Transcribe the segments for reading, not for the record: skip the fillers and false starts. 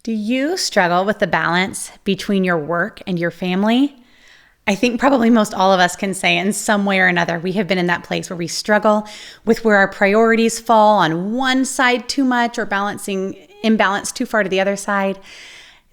Do you struggle with the balance between your work and your family? I think probably most all of us can say in some way or another, we have been in that place where we struggle with where our priorities fall on one side too much or balancing imbalance too far to the other side.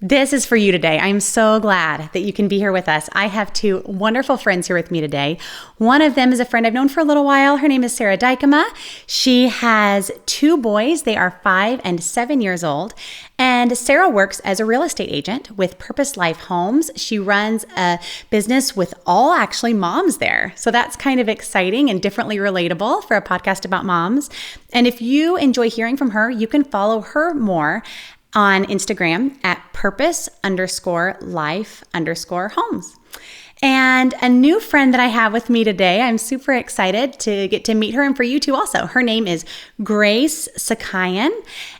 This is for you today. I'm so glad that you can be here with us. I have two wonderful friends here with me today. One of them is a friend I've known for a little while. Her name is Dykema. She has two boys. They are 5 and 7 years old. And Sarah works as a real estate agent with Purpose Life Homes. She runs a business with all actually moms there. So that's kind of exciting and differently relatable for a podcast about moms. And if you enjoy hearing from her, you can follow her more on Instagram at purpose_life_homes. And a new friend that I have with me today, I'm super excited to get to meet her and for you too also. Her name is Grace Sekayan.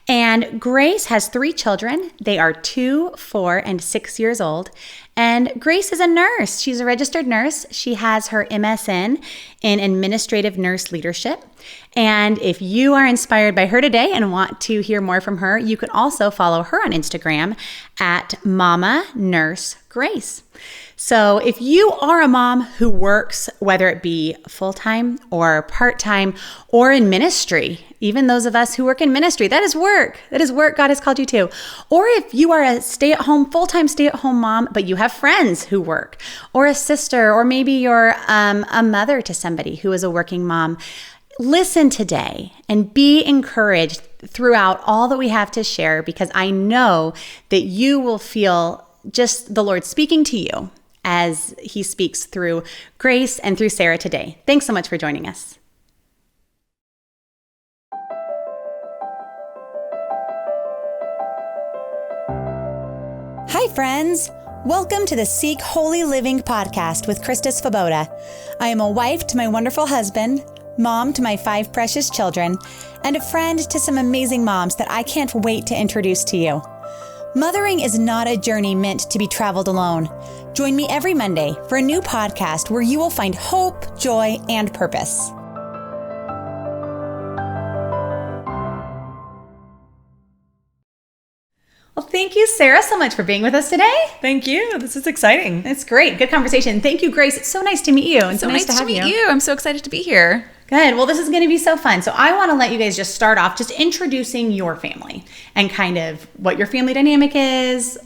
And Grace has 3 children. They are 2, 4, and 6 years old. And Grace is a nurse. She's a registered nurse. She has her MSN in Administrative Nurse Leadership. And if you are inspired by her today and want to hear more from her, you can also follow her on Instagram at Mama Nurse Grace. So if you are a mom who works, whether it be full-time or part-time or in ministry, even those of us who work in ministry, that is work. That is work God has called you to. Or if you are a stay-at-home, full-time stay-at-home mom, but you have friends who work, or a sister, or maybe you're a mother to somebody who is a working mom, listen today and be encouraged throughout all that we have to share, because I know that you will feel just the Lord speaking to you as he speaks through Grace and through Sarah today. Thanks so much for joining us. Hi, friends. Welcome to the Seek Holy Living podcast with Christa, Svoboda. I am a wife to my wonderful husband, mom to my 5 precious children, and a friend to some amazing moms that I can't wait to introduce to you. Mothering is not a journey meant to be traveled alone. Join me every Monday for a new podcast where you will find hope, joy, and purpose. Well, thank you, Sarah, so much for being with us today. Thank you. This is exciting. It's great. Good conversation. Thank you, Grace. It's so nice to meet you. And so nice to have you. I'm so excited to be here. Good. Well, this is going to be so fun. So I want to let you guys just start off just introducing your family and kind of what your family dynamic is,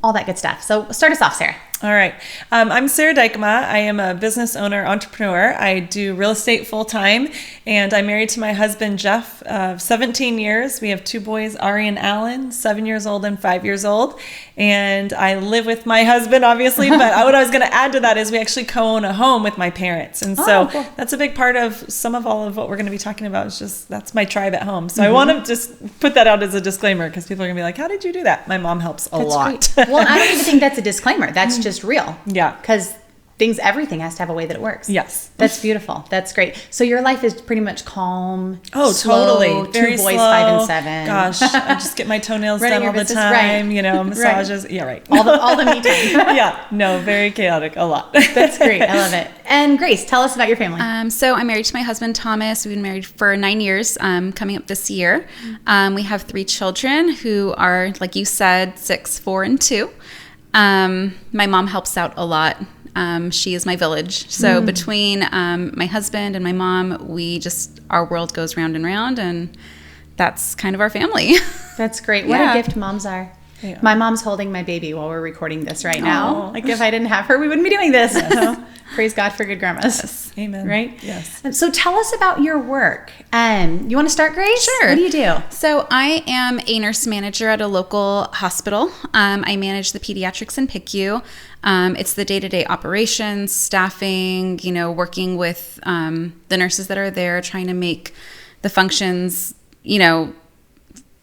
all that good stuff. So start us off, Sarah. All right. I'm Sarah Dykema. I am a business owner, entrepreneur. I do real estate full time, and I'm married to my husband, Jeff, of 17 years. We have 2 boys, Ari and Alan, 7 years old and 5 years old. And I live with my husband, obviously, but what I was going to add to that is we actually co-own a home with my parents. And so cool. That's a big part of all of what we're going to be talking about is just, that's my tribe at home. So I want to just put that out as a disclaimer because people are going to be like, how did you do that? My mom helps a lot. Well, I don't even think that's a disclaimer. That's just real. Yeah. Because everything has to have a way that it works. Yes. That's beautiful. That's great. So your life is pretty much calm. Oh, slow, totally. Very 2 boys, slow. 5 and 7. Gosh, I just get my toenails done all the time, right. massages. Right. Yeah, right. All the me time. Yeah. No, very chaotic, a lot. That's great. I love it. And Grace, tell us about your family. So I'm married to my husband, Thomas. We've been married for 9 years, coming up this year. We have 3 children who are, like you said, 6, 4, and 2. My mom helps out a lot. She is my village. So between my husband and my mom, our world goes round and round, and that's kind of our family. That's great. What a gift moms are. Yeah. My mom's holding my baby while we're recording this right now. Like if I didn't have her, we wouldn't be doing this. Yes. So praise God for good grandmas. Yes. Amen. Right? Yes. So tell us about your work. You want to start, Grace? Sure. What do you do? So I am a nurse manager at a local hospital. I manage the pediatrics in PICU. It's the day-to-day operations, staffing, working with the nurses that are there, trying to make the functions,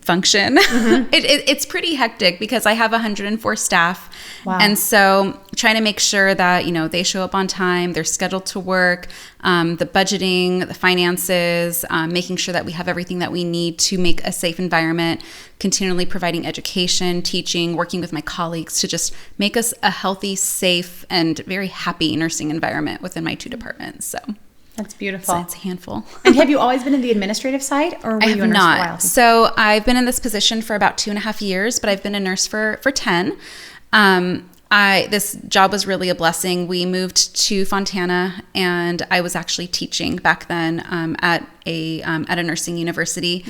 function. It's pretty hectic because I have 104 staff. Wow. And so trying to make sure that, they show up on time, they're scheduled to work, the budgeting, the finances, making sure that we have everything that we need to make a safe environment, continually providing education, teaching, working with my colleagues to just make us a healthy, safe, and very happy nursing environment within my 2 departments. So That's beautiful. So it's a handful. And have you always been in the administrative side, or were I you have a nurse for a not. while? So I've been in this position for about 2.5 years, but I've been a nurse for 10. This job was really a blessing. We moved to Fontana, and I was actually teaching back then at a nursing university,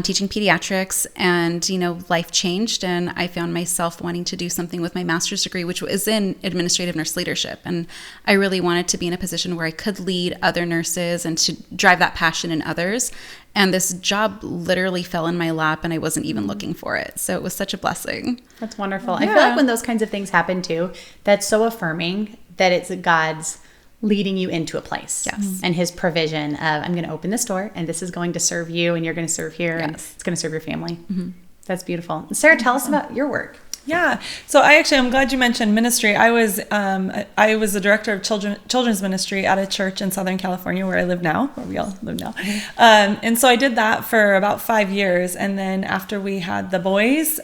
teaching pediatrics. And life changed, and I found myself wanting to do something with my master's degree, which was in administrative nurse leadership. And I really wanted to be in a position where I could lead other nurses and to drive that passion in others. And this job literally fell in my lap, and I wasn't even looking for it. So it was such a blessing. That's wonderful. Yeah. I feel like when those kinds of things happen too, that's so affirming that it's God's leading you into a place. Yes. And his provision of, I'm going to open this door, and this is going to serve you, and you're going to serve here, and it's going to serve your family. That's beautiful. Sarah, tell us about your work. Yeah. So I'm glad you mentioned ministry. I was the director of children's ministry at a church in Southern California, where I live now, where we all live now. And so I did that for about 5 years. And then after we had the boys,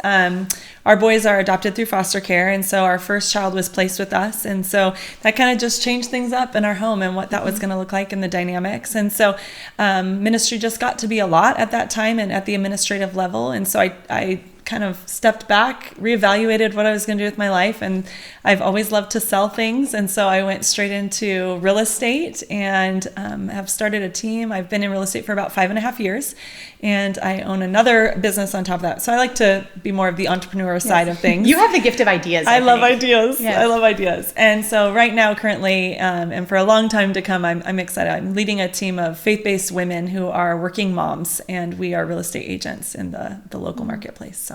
our boys are adopted through foster care. And so our first child was placed with us. And so that kind of just changed things up in our home and what that was going to look like in the dynamics. And so ministry just got to be a lot at that time and at the administrative level. And so I kind of stepped back, reevaluated what I was going to do with my life. And I've always loved to sell things. And so I went straight into real estate and have started a team. I've been in real estate for about 5.5 years, and I own another business on top of that. So I like to be more of the entrepreneur side of things. You have the gift of ideas. I love ideas. Yes. I love ideas. And so right now, currently, and for a long time to come, I'm excited. I'm leading a team of faith-based women who are working moms, and we are real estate agents in the local marketplace. So.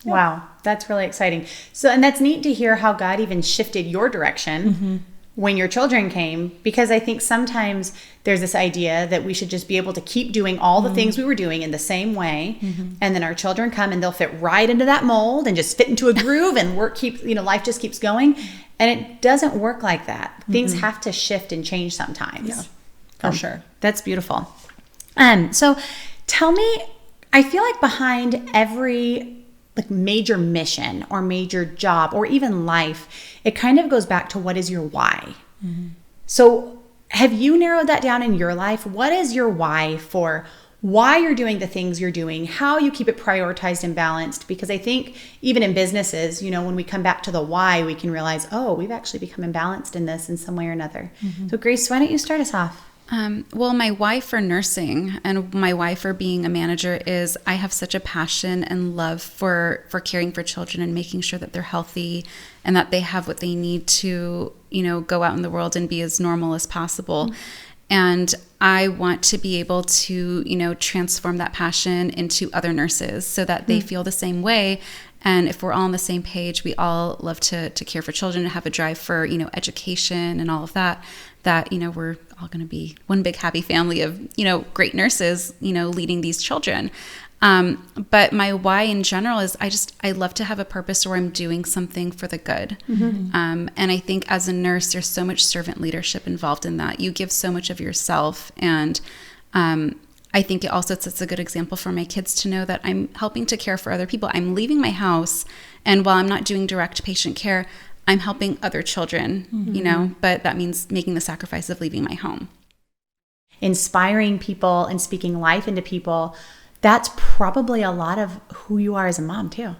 Yeah. Wow, that's really exciting. So, and that's neat to hear how God even shifted your direction when your children came, because I think sometimes there's this idea that we should just be able to keep doing all the things we were doing in the same way, and then our children come and they'll fit right into that mold and just fit into a groove, and life just keeps going. And it doesn't work like that. Things have to shift and change sometimes. Yeah, for sure. That's beautiful. So tell me, I feel like behind every major mission or major job or even life, it kind of goes back to what is your why. So have you narrowed that down in your life? What is your why for why you're doing the things you're doing, how you keep it prioritized and balanced? Because I think even in businesses, when we come back to the why, we can realize, oh, we've actually become imbalanced in this in some way or another. So Grace, why don't you start us off? Well, my why for nursing and my why for being a manager is I have such a passion and love for caring for children and making sure that they're healthy and that they have what they need to, go out in the world and be as normal as possible. And I want to be able to, transform that passion into other nurses so that they feel the same way. And if we're all on the same page, we all love to care for children and have a drive for, education and all of that, we're all going to be one big happy family of, great nurses, leading these children. But my why in general is I love to have a purpose where I'm doing something for the good. And I think as a nurse, there's so much servant leadership involved in that. You give so much of yourself. And I think it also sets a good example for my kids to know that I'm helping to care for other people. I'm leaving my house, and while I'm not doing direct patient care, I'm helping other children, but that means making the sacrifice of leaving my home. Inspiring people and speaking life into people, that's probably a lot of who you are as a mom too.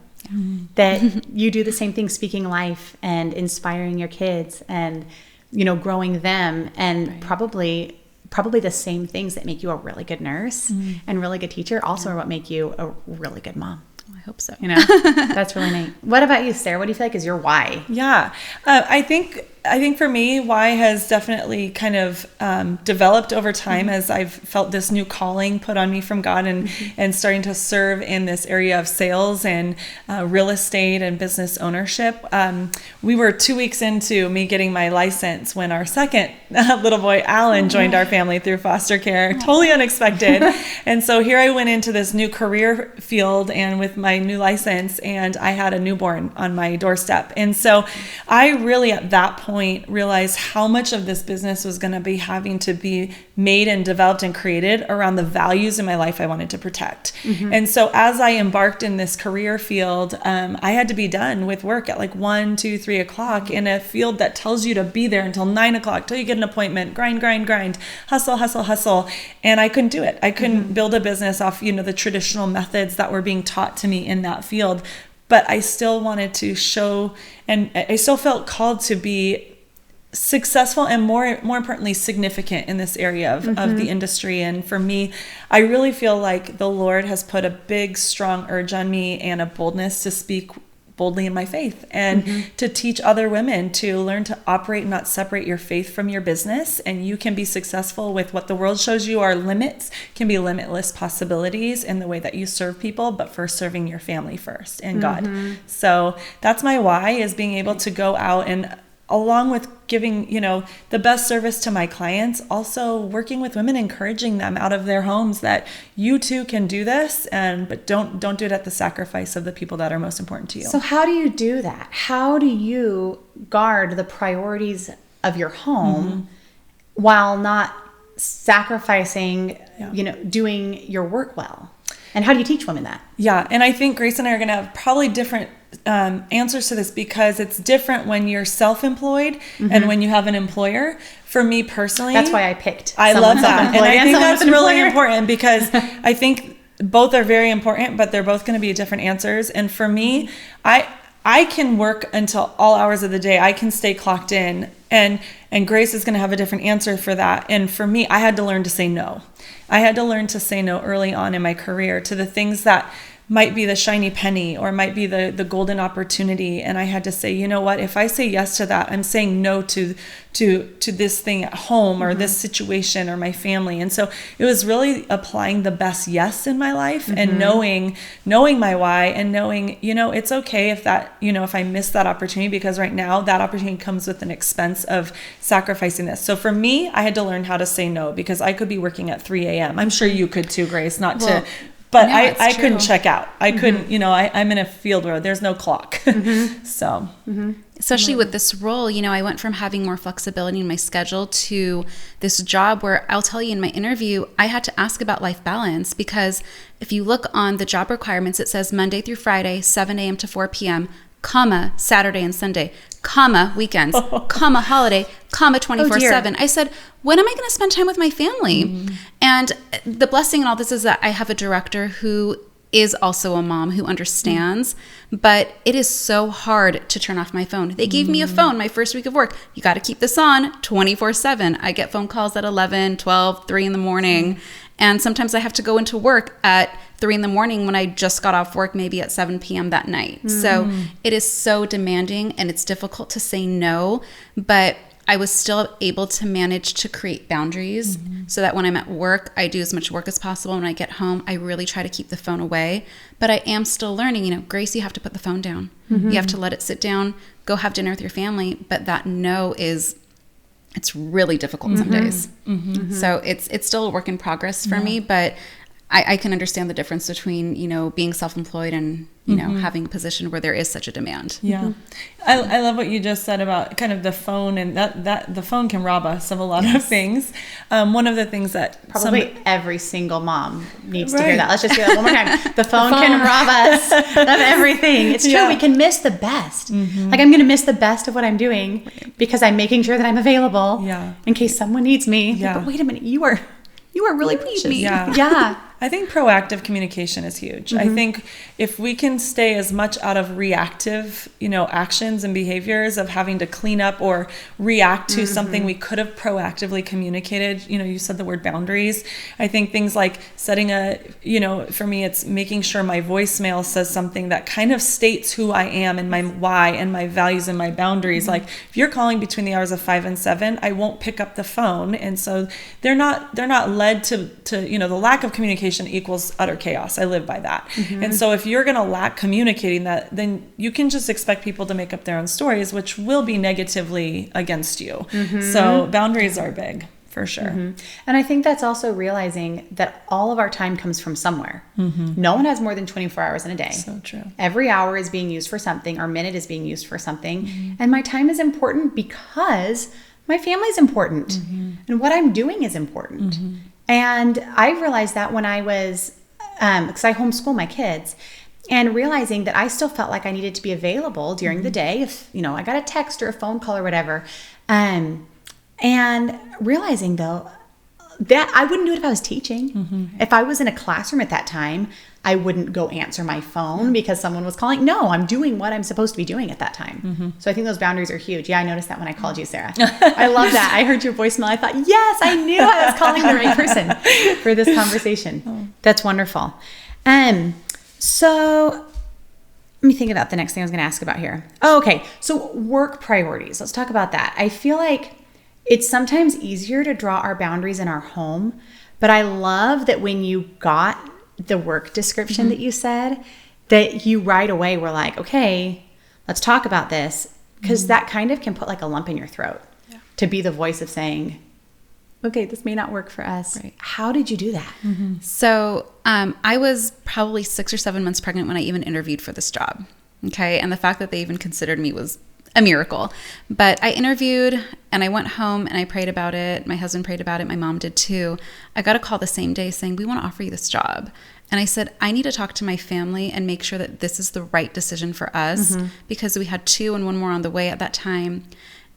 That you do the same thing, speaking life and inspiring your kids and, growing them, and probably the same things that make you a really good nurse and really good teacher also are what make you a really good mom. I hope so. That's really neat. What about you, Sarah? What do you feel like is your why? Yeah, I think for me, why has definitely kind of developed over time as I've felt this new calling put on me from God and starting to serve in this area of sales and real estate and business ownership. We were 2 weeks into me getting my license when our second little boy, Alan, joined our family through foster care, totally unexpected. And so here I went into this new career field and with my new license, and I had a newborn on my doorstep. And so I really, at that point, point realized how much of this business was going to be having to be made and developed and created around the values in my life I wanted to protect. And so as I embarked in this career field, I had to be done with work at like 1, 2, 3 o'clock in a field that tells you to be there until 9 o'clock, till you get an appointment, grind, hustle, hustle, hustle. And I couldn't do it. I couldn't build a business off, the traditional methods that were being taught to me in that field. But I still wanted to show, and I still felt called to be successful and more importantly, significant in this area of the industry. And for me, I really feel like the Lord has put a big, strong urge on me and a boldness to speak boldly in my faith and to teach other women to learn to operate and not separate your faith from your business. And you can be successful with what the world shows you are limits, can be limitless possibilities in the way that you serve people, but first serving your family first and God. So that's my why, is being able to go out and, along with giving, the best service to my clients, also working with women, encouraging them out of their homes that you too can do this, but don't do it at the sacrifice of the people that are most important to you. So how do you do that? How do you guard the priorities of your home while not sacrificing, doing your work well? And how do you teach women that? Yeah. And I think Grace and I are going to have probably different answers to this, because it's different when you're self-employed and when you have an employer. For me personally, that's why I picked. I love that. And I think that's really important, because I think both are very important, but they're both going to be different answers. And for me, I can work until all hours of the day. I can stay clocked in, and Grace is going to have a different answer for that. And for me, I had to learn to say no. I had to learn to say no early on in my career to the things that might be the shiny penny or might be the golden opportunity. And I had to say, you know what, if I say yes to that, I'm saying no to this thing at home or this situation or my family. And so it was really applying the best yes in my life and knowing my why, and knowing, it's okay if that, if I miss that opportunity, because right now that opportunity comes with an expense of sacrificing this. So for me, I had to learn how to say no, because I could be working at 3 a.m. I'm sure you could too, Grace, but no, I couldn't check out. I couldn't, I'm in a field where there's no clock. So. Especially with this role, I went from having more flexibility in my schedule to this job where, I'll tell you, in my interview, I had to ask about life balance, because if you look on the job requirements, it says Monday through Friday, 7 a.m. to 4 p.m., comma, Saturday and Sunday, comma, weekends, comma, holiday, comma, 24/7. I said, when am I going to spend time with my family? And the blessing in all this is that I have a director who is also a mom who understands, but it is so hard to turn off my phone. They gave me a phone my first week of work. You got to keep this on 24/7. I get phone calls at 11, 12, 3 in the morning. And sometimes I have to go into work at 3 in the morning when I just got off work, maybe at 7 p.m. that night. So it is so demanding, and it's difficult to say no, but I was still able to manage to create boundaries so that when I'm at work, I do as much work as possible. When I get home, I really try to keep the phone away. But I am still learning, Grace, you have to put the phone down. You have to let it sit down, go have dinner with your family. But that no it's really difficult some days. So it's still a work in progress for me, but I can understand the difference between, being self-employed and, having a position where there is such a demand. Yeah. I love what you just said about kind of the phone, and that the phone can rob us of a lot of things. One of the things that probably every single mom needs to hear that. Let's just hear that one more time. The phone can rob us of everything. It's true. We can miss the best. Like, I'm going to miss the best of what I'm doing because I'm making sure that I'm available in case someone needs me. Yeah. But wait a minute, you are really precious. Yeah. I think proactive communication is huge. I think if we can stay as much out of reactive, actions and behaviors of having to clean up or react to something we could have proactively communicated, you said the word boundaries. I think things like setting for me, it's making sure my voicemail says something that kind of states who I am and my why and my values and my boundaries. Like, if you're calling between the hours of 5 and 7, I won't pick up the phone. And so they're not led to the lack of communication equals utter chaos. I live by that. And so if you're going to lack communicating that, then you can just expect people to make up their own stories, which will be negatively against you. So boundaries are big for sure. And I think that's also realizing that all of our time comes from somewhere. No one has more than 24 hours in a day. So true. Every hour is being used for something, or minute is being used for something. And my time is important because my family is important and what I'm doing is important. And I realized that when I was, because I homeschool my kids, and realizing that I still felt like I needed to be available during the day if, I got a text or a phone call or whatever. And realizing though that I wouldn't do it if I was teaching. If I was in a classroom at that time, I wouldn't go answer my phone because someone was calling. No, I'm doing what I'm supposed to be doing at that time. So I think those boundaries are huge. Yeah, I noticed that when I called you, Sarah. I love that. I heard your voicemail. I thought, yes, I knew I was calling the right person for this conversation. That's wonderful. So let me think about the next thing I was going to ask about here. Oh, okay. So work priorities. Let's talk about that. I feel like it's sometimes easier to draw our boundaries in our home, but I love that when you got the work description that you said, that you right away were like, okay, let's talk about this, because that kind of can put like a lump in your throat to be the voice of saying, okay, this may not work for us. Right. How did you do that? So I was probably 6 or 7 months pregnant when I even interviewed for this job. Okay. And the fact that they even considered me was a miracle. But I interviewed and I went home and I prayed about it. My husband prayed about it. My mom did too. I got a call the same day saying, we want to offer you this job. And I said, I need to talk to my family and make sure that this is the right decision for us, because we had 2 and 1 more on the way at that time.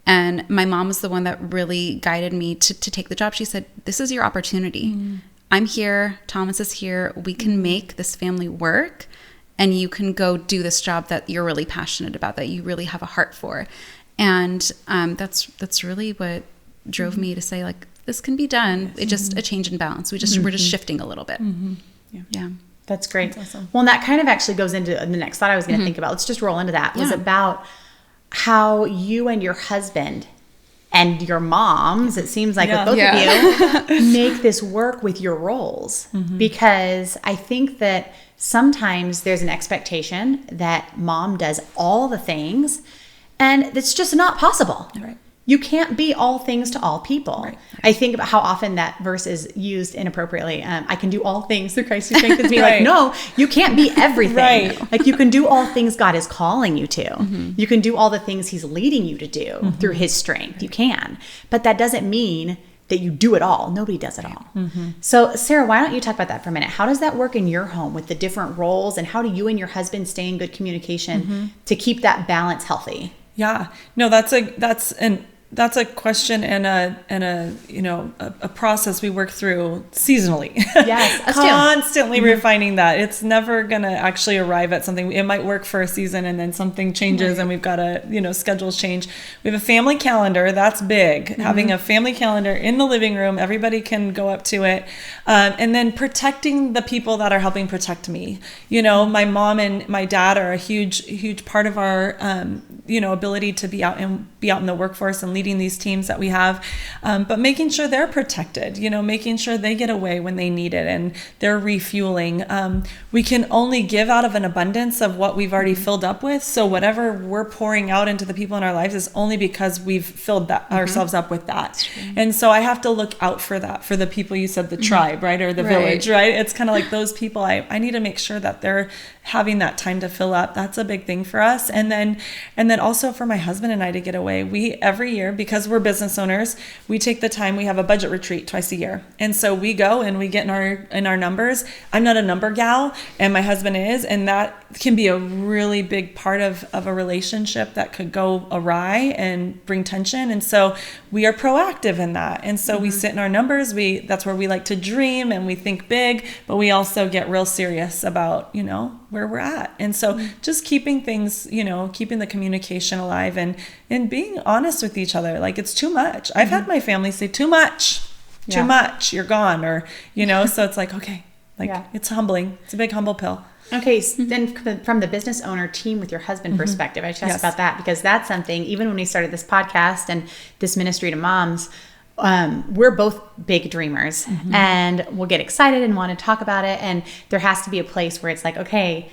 And my mom was the one that really guided me to take the job. She said, this is your opportunity. I'm here. Thomas is here. We can make this family work. And you can go do this job that you're really passionate about, that you really have a heart for. And that's really what drove me to say, like, this can be done. It's just a change in balance. We're just shifting a little bit. Yeah. That's great. That's awesome. Well, and that kind of actually goes into the next thought I was going to think about. Let's just roll into that. Was about how you and your husband and your moms, it seems like with both of you, make this work with your roles. Because I think that sometimes there's an expectation that mom does all the things, and it's just not possible. Right. You can't be all things to all people. Right. I think about how often that verse is used inappropriately. I can do all things through Christ who strengthens me. Like, no, you can't be everything. Like, you can do all things God is calling you to. You can do all the things he's leading you to do through his strength. You can. But that doesn't mean that you do it all. Nobody does it all. So Sarah, why don't you talk about that for a minute? How does that work in your home with the different roles, and how do you and your husband stay in good communication to keep that balance healthy? Yeah, no, that's a question and a process we work through seasonally. Yes, constantly refining that. It's never gonna actually arrive at something. It might work for a season and then something changes and we've got to, schedules change. We have a family calendar. That's big. Having a family calendar in the living room, everybody can go up to it. And then protecting the people that are helping protect me. My mom and my dad are a huge part of our, ability to be out in the workforce and leading these teams that we have, but making sure they're protected, making sure they get away when they need it and they're refueling. We can only give out of an abundance of what we've already filled up with. So whatever we're pouring out into the people in our lives is only because we've filled that ourselves up with that. And so I have to look out for that, for the people you said, the tribe, right? Or the village, right? It's kind of like those people. I need to make sure that they're having that time to fill up. That's a big thing for us. And then also for my husband and I to get away. We every year, because we're business owners, we take the time. We have a budget retreat twice a year, and so we go and we get in our numbers. I'm not a number gal, and my husband is, and that can be a really big part of a relationship that could go awry and bring tension. And so we are proactive in that. And so we sit in our numbers. That's where we like to dream and we think big, but we also get real serious about where we're at. And so just keeping things, keeping the communication alive and being honest with each other. Like, it's too much. I've had my family say too much, you're gone, or, so it's like, okay, it's humbling. It's a big humble pill. Okay, so then from the business owner team with your husband perspective, I just asked about that because that's something, even when we started this podcast and this ministry to moms, we're both big dreamers and we'll get excited and want to talk about it. And there has to be a place where it's like, okay,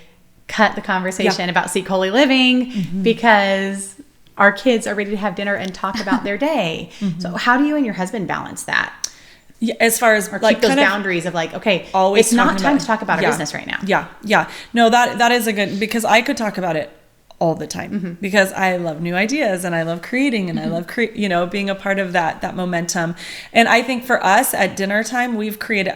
cut the conversation about seek holy living because our kids are ready to have dinner and talk about their day. So how do you and your husband balance that? Yeah, as far as or keep those boundaries of like, okay, always it's not time to talk about our business right now. Yeah. No, that is a good, because I could talk about it all the time because I love new ideas and I love creating and I love being a part of that momentum. And I think for us at dinner time, we've created,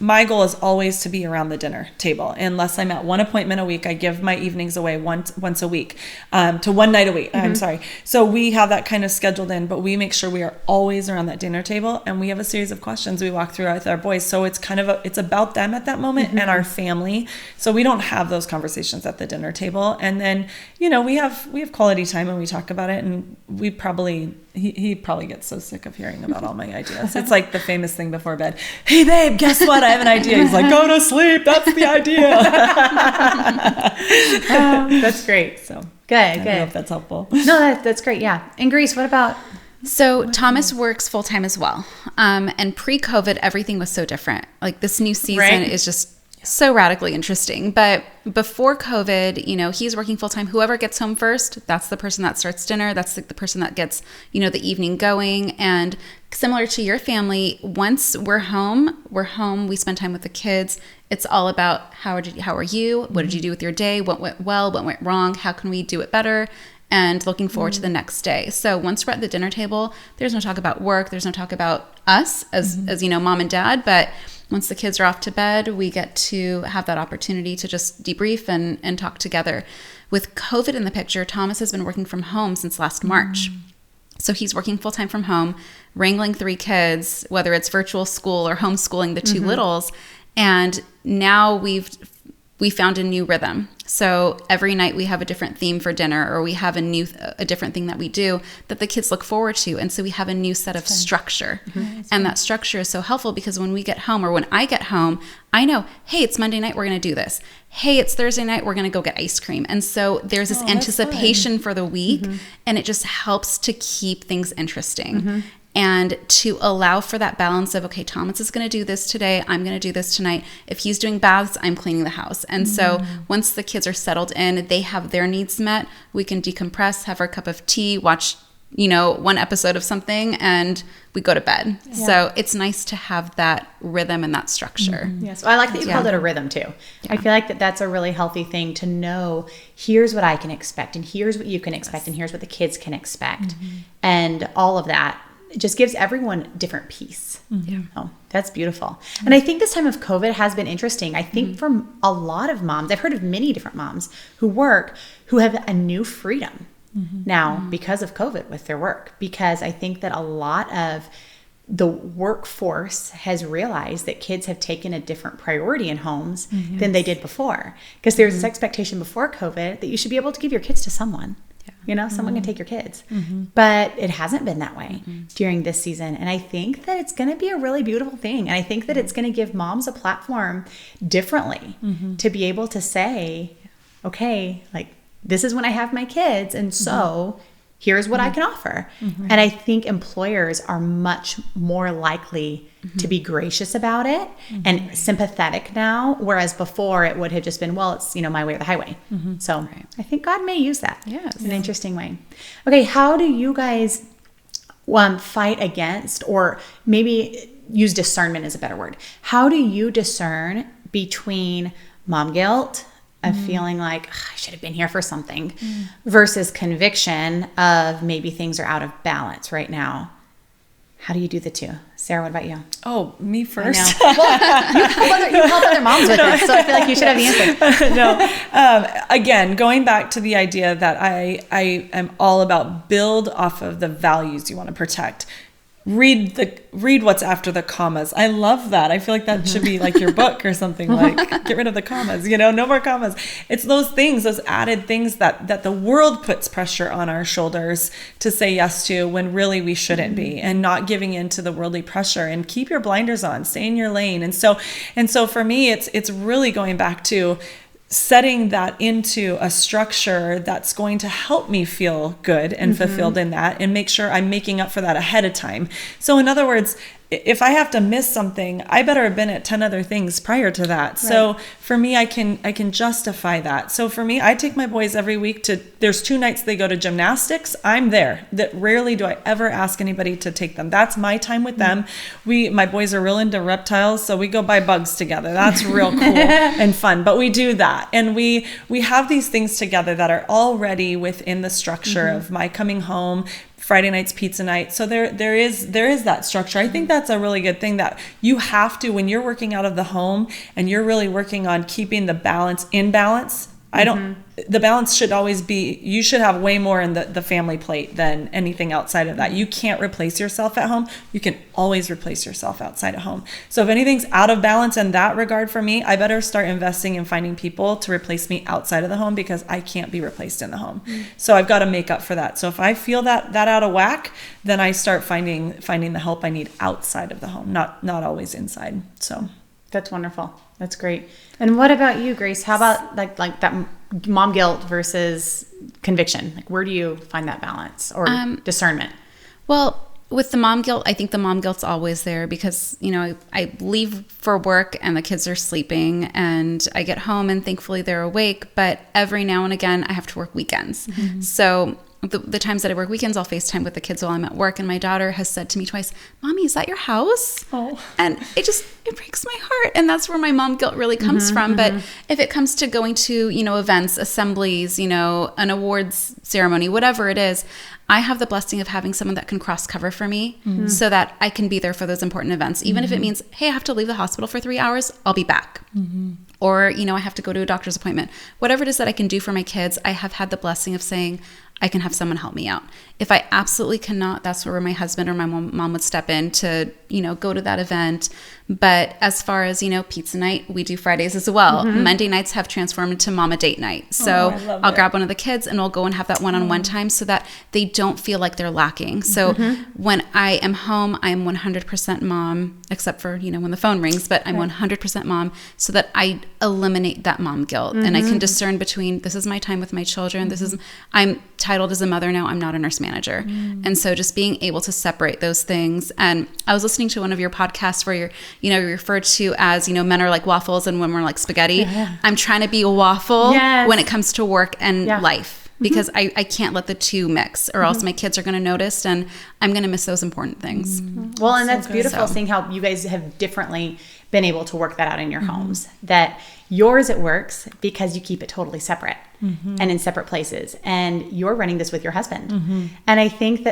my goal is always to be around the dinner table. Unless I'm at one appointment a week, I give my evenings away once a week, to one night a week. I'm sorry. So we have that kind of scheduled in, but we make sure we are always around that dinner table, and we have a series of questions we walk through with our boys. So it's kind of it's about them at that moment and our family. So we don't have those conversations at the dinner table. And then, we have quality time and we talk about it, and he probably gets so sick of hearing about all my ideas. It's like the famous thing before bed. Hey babe, guess what? I have an idea. He's like, go to sleep. That's the idea. That's great. So good. I don't know if that's helpful. No, that's great. Yeah. And Grace, what about? So Thomas works full time as well. And pre-COVID, everything was so different. Like this new season is just so radically interesting. But before COVID, he's working full time. Whoever gets home first, that's the person that starts dinner. That's the person that gets, the evening going. And similar to your family, once we're home, we spend time with the kids. It's all about how are you? What did you do with your day? What went well? What went wrong? How can we do it better? And looking forward to the next day. So once we're at the dinner table, there's no talk about work. There's no talk about us as mom and dad. But once the kids are off to bed, we get to have that opportunity to just debrief and talk together. With COVID in the picture, Thomas has been working from home since last March. So he's working full time from home, wrangling 3 kids, whether it's virtual school or homeschooling the 2 littles. And now we found a new rhythm. So every night we have a different theme for dinner, or we have a different thing that we do that the kids look forward to. And so we have a new set of structure. And that structure is so helpful because when we get home, or when I get home, I know, hey, it's Monday night, we're going to do this. Hey, it's Thursday night, we're going to go get ice cream. And so there's this anticipation for the week, and it just helps to keep things interesting. And to allow for that balance of, okay, Thomas is going to do this today. I'm going to do this tonight. If he's doing baths, I'm cleaning the house. And so once the kids are settled in, they have their needs met. We can decompress, have our cup of tea, watch, one episode of something, and we go to bed. Yeah. So it's nice to have that rhythm and that structure. Yes. Well, I like that you called it a rhythm too. Yeah. I feel like that's a really healthy thing to know. Here's what I can expect, and here's what you can expect, and here's what the kids can expect. And all of that. It just gives everyone different peace. Oh, that's beautiful. And I think this time of COVID has been interesting. I think for a lot of moms, I've heard of many different moms who have a new freedom now because of COVID with their work. Because I think that a lot of the workforce has realized that kids have taken a different priority in homes than they did before. Because there's this expectation before COVID that you should be able to give your kids to someone. Someone can take your kids. But it hasn't been that way during this season. And I think that it's going to be a really beautiful thing. And I think that it's going to give moms a platform differently to be able to say, okay, like this is when I have my kids. And so here's what I can offer. And I think employers are much more likely to be gracious about it and sympathetic now, whereas before it would have just been, well, it's, my way or the highway. So I think God may use that in an interesting way. Okay, how do you guys fight against, or maybe use discernment is a better word. How do you discern between mom guilt of feeling like I should have been here for something versus conviction of maybe things are out of balance right now? How do you do the two? Sarah, what about you? Oh, me first. Well, you help other moms with it, so I feel like you should have the answer. Again, going back to the idea that I am all about build off of the values you want to protect. Read what's after the commas. I love that. I feel like that should be like your book or something, like get rid of the commas, no more commas. It's those things, those added things that the world puts pressure on our shoulders to say yes to when really we shouldn't be, and not giving in to the worldly pressure, and keep your blinders on, stay in your lane. And so for me, it's really going back to setting that into a structure that's going to help me feel good and fulfilled in that, and make sure I'm making up for that ahead of time. So in other words, if I have to miss something, I better have been at 10 other things prior to that. Right. So for me, I can justify that. So for me, I take my boys every week there's 2 nights they go to gymnastics. I'm there. That rarely do I ever ask anybody to take them. That's my time with them. My boys are real into reptiles, so we go buy bugs together. That's real cool and fun. But we do that. And we have these things together that are already within the structure of my coming home, Friday night's pizza night. So there is that structure. I think that's a really good thing, that you have to, when you're working out of the home and you're really working on keeping the balance in balance. The balance should always be, you should have way more in the family plate than anything outside of that. You can't replace yourself at home. You can always replace yourself outside of home. So if anything's out of balance in that regard for me, I better start investing in finding people to replace me outside of the home, because I can't be replaced in the home. So I've got to make up for that. So if I feel that out of whack, then I start finding the help I need outside of the home, not always inside. So that's wonderful. That's great. And what about you, Grace? How about like that mom guilt versus conviction? Like, where do you find that balance or discernment? Well, with the mom guilt, I think the mom guilt's always there, because, I leave for work and the kids are sleeping, and I get home and thankfully they're awake. But every now and again, I have to work weekends. So the times that I work weekends, I'll FaceTime with the kids while I'm at work. And my daughter has said to me twice, "Mommy, is that your house?" Oh. And it breaks my heart. And that's where my mom guilt really comes from. But if it comes to going to, events, assemblies, an awards ceremony, whatever it is, I have the blessing of having someone that can cross cover for me so that I can be there for those important events. Even if it means, hey, I have to leave the hospital for 3 hours, I'll be back. Or, I have to go to a doctor's appointment. Whatever it is that I can do for my kids, I have had the blessing of saying, I can have someone help me out. If I absolutely cannot, that's where my husband or my mom would step in to, go to that event. But as far as, pizza night, we do Fridays as well. Monday nights have transformed into mama date night. So I'll grab one of the kids and we'll go and have that one-on-one time so that they don't feel like they're lacking. So when I am home, I'm 100% mom, except for, when the phone rings, but I'm 100% mom, so that I eliminate that mom guilt. And I can discern between, this is my time with my children. I'm titled as a mother now. I'm not a nurse manager. And so just being able to separate those things. And I was listening to one of your podcasts where you're referred to as, men are like waffles and women are like spaghetti. I'm trying to be a waffle when it comes to work and life, because I can't let the two mix, or else my kids are going to notice and I'm going to miss those important things. Well, and that's beautiful seeing how you guys have differently been able to work that out in your homes, that yours, it works because you keep it totally separate and in separate places, and you're running this with your husband. And I think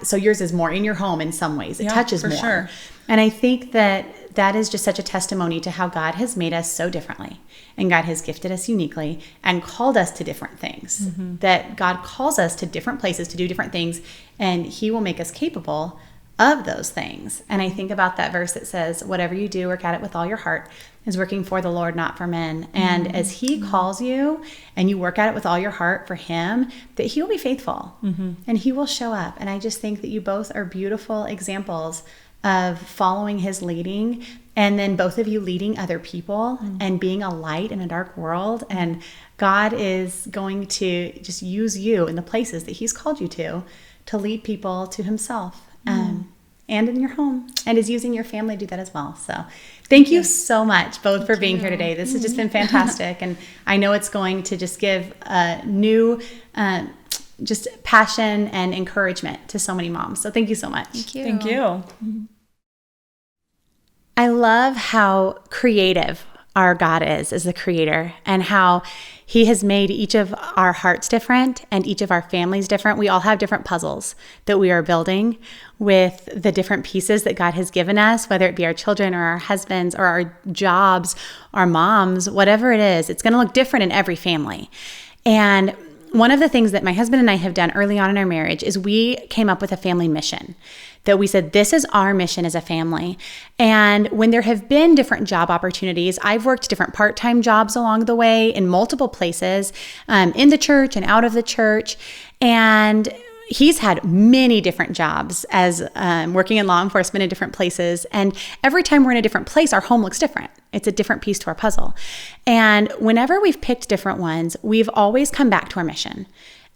so yours is more in your home in some ways. It touches more. Sure. And I think that is just such a testimony to how God has made us so differently, and God has gifted us uniquely and called us to different things, that God calls us to different places to do different things, and he will make us capable of those things. And I think about that verse that says, whatever you do, work at it with all your heart, is working for the Lord, not for men. And as he calls you and you work at it with all your heart for him, that he will be faithful and he will show up. And I just think that you both are beautiful examples of following his leading, and then both of you leading other people and being a light in a dark world. And God is going to just use you in the places that he's called you to lead people to himself. And in your home, and is using your family to do that as well. So thank you so much both for being here today. This has just been fantastic. And I know it's going to just give a new just passion and encouragement to so many moms. So thank you so much. Thank you. I love how creative our God is as the creator, and how he has made each of our hearts different and each of our families different. We all have different puzzles that we are building with the different pieces that God has given us, whether it be our children or our husbands or our jobs, our moms, whatever it is. It's going to look different in every family. And one of the things that my husband and I have done early on in our marriage is we came up with a family mission, that we said, this is our mission as a family. And when there have been different job opportunities, I've worked different part-time jobs along the way in multiple places, in the church and out of the church. And he's had many different jobs as working in law enforcement in different places. And every time we're in a different place, our home looks different. It's a different piece to our puzzle. And whenever we've picked different ones, we've always come back to our mission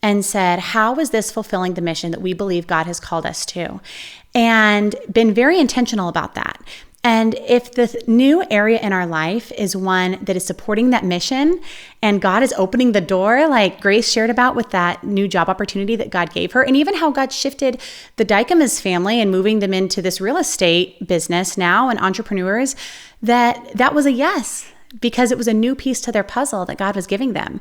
and said, how is this fulfilling the mission that we believe God has called us to? and been very intentional about that. And if the new area in our life is one that is supporting that mission and God is opening the door, like Grace shared about with that new job opportunity that God gave her, and even how God shifted the Dykema's family and moving them into this real estate business now and entrepreneurs, that was a yes, because it was a new piece to their puzzle that God was giving them.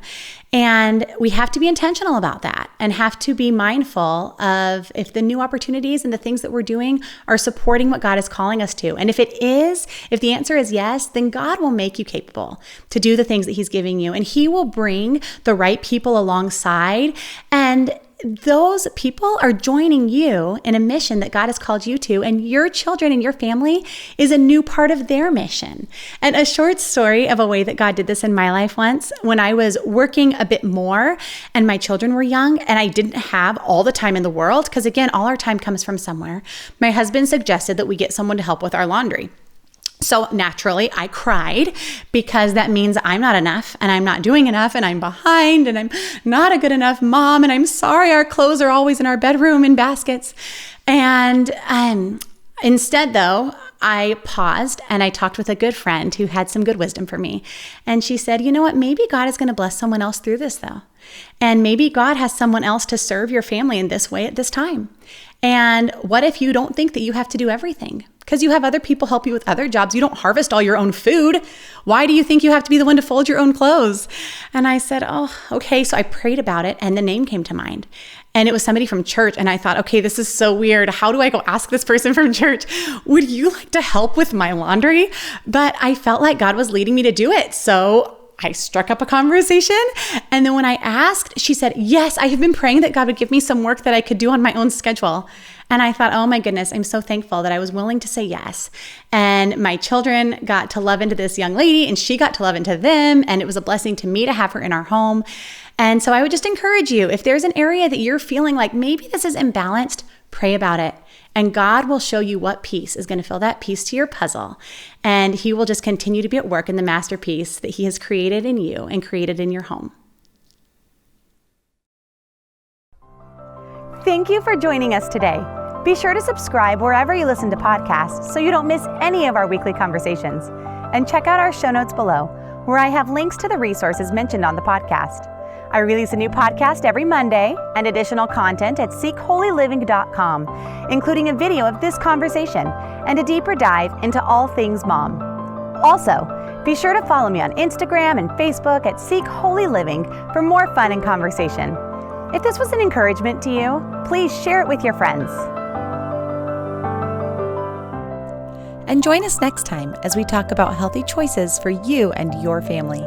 And we have to be intentional about that and have to be mindful of if the new opportunities and the things that we're doing are supporting what God is calling us to. And if the answer is yes, then God will make you capable to do the things that He's giving you. And He will bring the right people alongside, and those people are joining you in a mission that God has called you to, and your children and your family is a new part of their mission. And a short story of a way that God did this in my life once, when I was working a bit more and my children were young and I didn't have all the time in the world, because again, all our time comes from somewhere, my husband suggested that we get someone to help with our laundry. So naturally, I cried, because that means I'm not enough and I'm not doing enough and I'm behind and I'm not a good enough mom, and I'm sorry our clothes are always in our bedroom in baskets. And instead, though, I paused and I talked with a good friend who had some good wisdom for me. And she said, you know what, maybe God is going to bless someone else through this, though. And maybe God has someone else to serve your family in this way at this time. And what if you don't think that you have to do everything? Because you have other people help you with other jobs. You don't harvest all your own food. Why do you think you have to be the one to fold your own clothes? And I said, oh, okay. So I prayed about it and the name came to mind. And it was somebody from church. And I thought, okay, this is so weird. How do I go ask this person from church, would you like to help with my laundry? But I felt like God was leading me to do it. So I struck up a conversation. And then when I asked, she said, yes, I have been praying that God would give me some work that I could do on my own schedule. And I thought, oh my goodness, I'm so thankful that I was willing to say yes. And my children got to love into this young lady and she got to love into them. And it was a blessing to me to have her in our home. And so I would just encourage you, if there's an area that you're feeling like maybe this is imbalanced, pray about it. And God will show you what piece is going to fill that piece to your puzzle. And He will just continue to be at work in the masterpiece that He has created in you and created in your home. Thank you for joining us today. Be sure to subscribe wherever you listen to podcasts so you don't miss any of our weekly conversations. And check out our show notes below, where I have links to the resources mentioned on the podcast. I release a new podcast every Monday and additional content at seekholyliving.com, including a video of this conversation and a deeper dive into all things mom. Also, be sure to follow me on Instagram and Facebook at Seek Holy Living for more fun and conversation. If this was an encouragement to you, please share it with your friends. And join us next time as we talk about healthy choices for you and your family.